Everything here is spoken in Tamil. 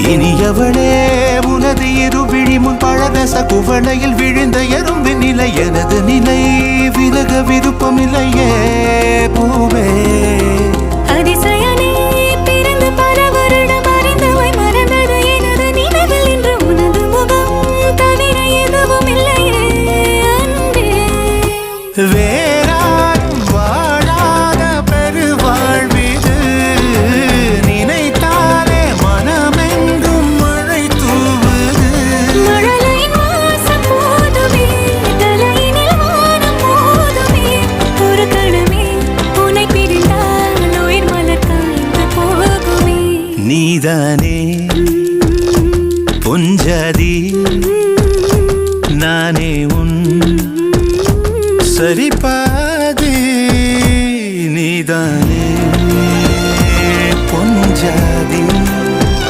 இனியவளே உனது இருவிழி முன் பழரச குவளையில் விழுந்த எறும்பின் நிலை எனது நிலை விலக விருப்பமில்லையே பூவே அதிசயனே பிறந்து பல வருடம் அறிந்தவை மறந்தது எனது நினைவில் இன்று உனது முகம் தவிர எதுவும் இல்லையே அன்பே வேறாரும் வாழாத பெருவாழ்விது நினைத்தாலே மனமெங்கும் மழை தூவுது மழலையின் வாசம் போதுமே தலையினில் வானம் போதுமே ஒரு கணமே உன்னை பிரிந்தால் உயிர் மலர் காய்ந்து போகுமே நீதானே பொஞ்சாதி நானே உன் சரிபாதி நீதானே பொஞ்சாதி